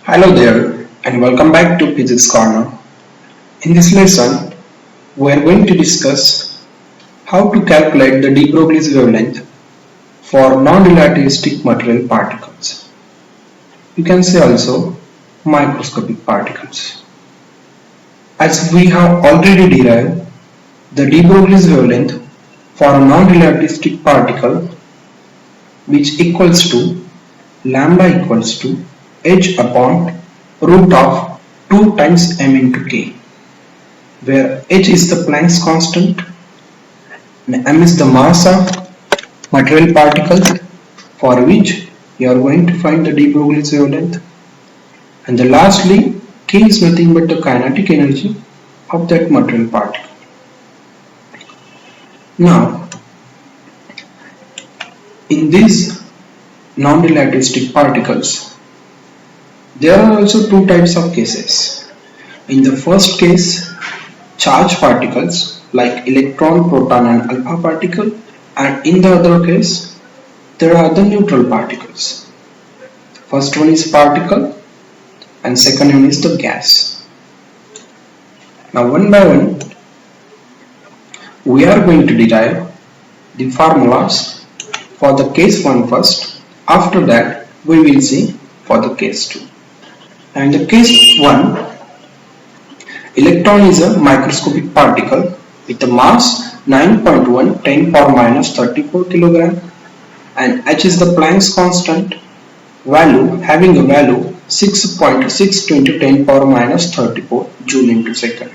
Hello there and welcome back to Physics Corner. In this lesson, we are going to discuss how to calculate the de Broglie's wavelength for non-relativistic material particles. You can say also microscopic particles. As we have already derived the de Broglie's wavelength for a non-relativistic particle which equals to lambda equals to h upon root of 2 times m into k, where h is the Planck's constant and m is the mass of material particle for which you are going to find the de Broglie's wavelength, and lastly k is nothing but the kinetic energy of that material particle. Now, in these non-relativistic particles, there are also two types of cases. In the first case, charged particles like electron, proton and alpha particle, and in the other case, there are the neutral particles. First one is particle and second one is the gas. Now one by one, we are going to derive the formulas for the case 1 first. After that, we will see for the case 2. And the case 1, electron is a microscopic particle with a mass 9.1 10 power minus 34 kilogram, and h is the Planck's constant value having a value 6.6 into 10 power minus 34 joule into second.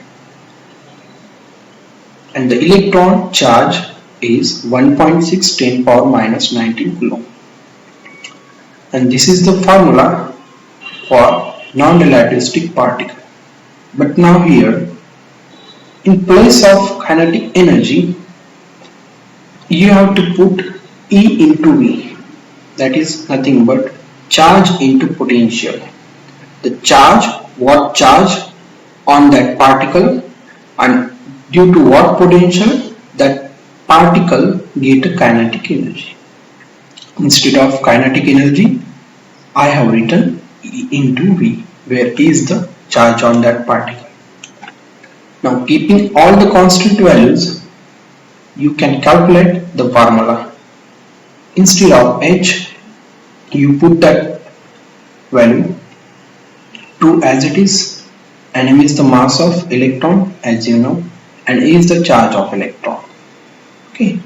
And the electron charge is 1.6 10 power minus 19 coulomb. And this is the formula for non-relativistic particle. But now here, in place of kinetic energy, you have to put E into V. That is nothing but charge into potential. The charge, what charge on that particle, and due to what potential that particle get a kinetic energy. Instead of kinetic energy, I have written E into V, where E is the charge on that particle. Now, keeping all the constant values, you can calculate the formula. Instead of h, you put that value 2 as it is, and m is the mass of electron as you know, and E is the charge of electron. Okay,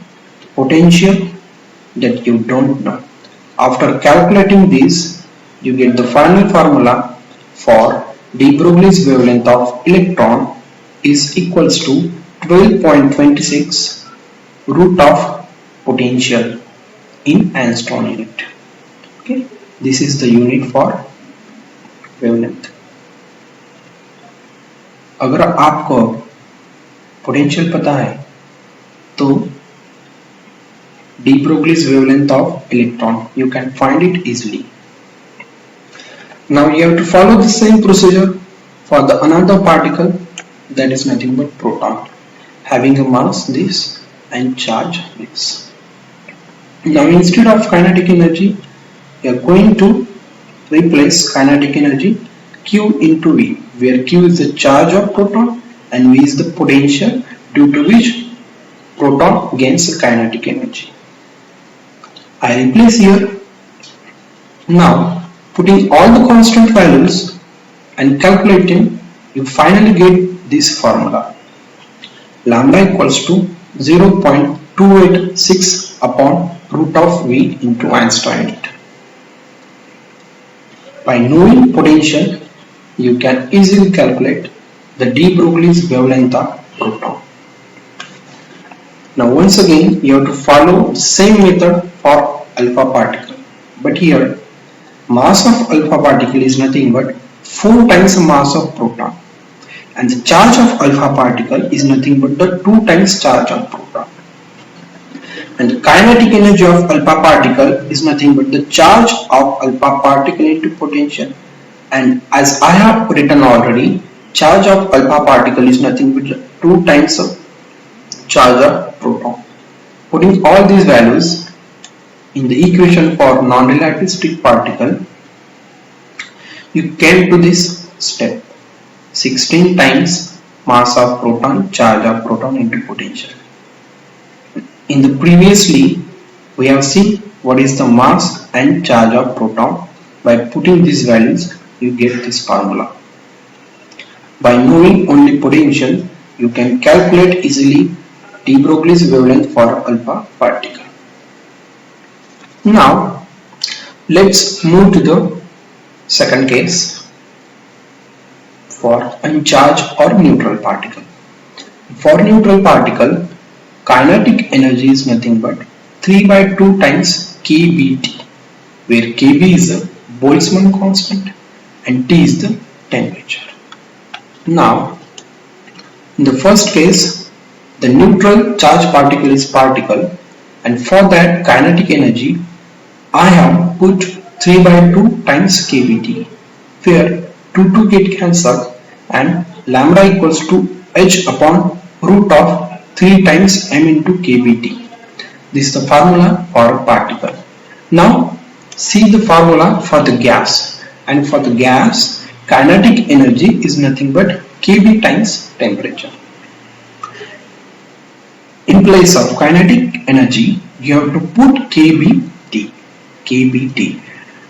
potential that you don't know. After calculating this, you get the final formula for de Broglie's wavelength of electron is equals to 12.26 root of potential in angstrom unit. Okay, this is the unit for wavelength. अगर आपको potential पता है तो de Broglie's wavelength of electron you can find it easily. Now you have to follow the same procedure for the another particle, that is nothing but proton, having a mass this and charge this. Now instead of kinetic energy, you are going to replace kinetic energy Q into V, where Q is the charge of proton and V is the potential due to which proton gains the kinetic energy. I replace here. Now putting all the constant values and calculating, you finally get this formula. Lambda equals to 0.286 upon root of V into angstrom unit. By knowing potential, you can easily calculate the de Broglie's wavelength of proton. Now once again, you have to follow the same method for alpha particle, but here mass of alpha particle is nothing but 4 times the mass of proton, and the charge of alpha particle is nothing but the 2 times charge of proton, and the kinetic energy of alpha particle is nothing but the charge of alpha particle into potential, and as I have written already, charge of alpha particle is nothing but 2 times the charge of proton. Putting all these values in the equation for non-relativistic particle, you came to this step. 16 times mass of proton, charge of proton into potential. In the previously, we have seen what is the mass and charge of proton. By putting these values, you get this formula. By knowing only potential, you can calculate easily de Broglie's wavelength for alpha particle. Now, let's move to the second case for uncharged or neutral particle. For neutral particle, kinetic energy is nothing but 3 by 2 times kBT, where kB is the Boltzmann constant and T is the temperature. Now, in the first case, the neutral charged particle is particle, and for that kinetic energy, I have put 3 by 2 times kBT, where 2 get cancelled and lambda equals to h upon root of 3 times m into kBT. This is the formula for a particle. Now see the formula for the gas, and for the gas kinetic energy is nothing but kB times temperature. In place of kinetic energy you have to put kBT,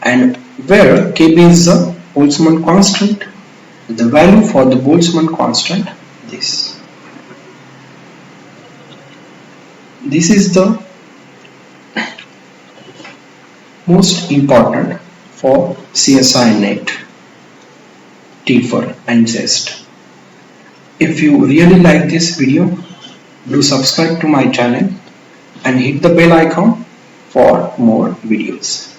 and where kB is the Boltzmann constant, the value for the Boltzmann constant this is the most important for CSI NET, TEFL and JEST. If you really like this video, do subscribe to my channel and hit the bell icon for more videos.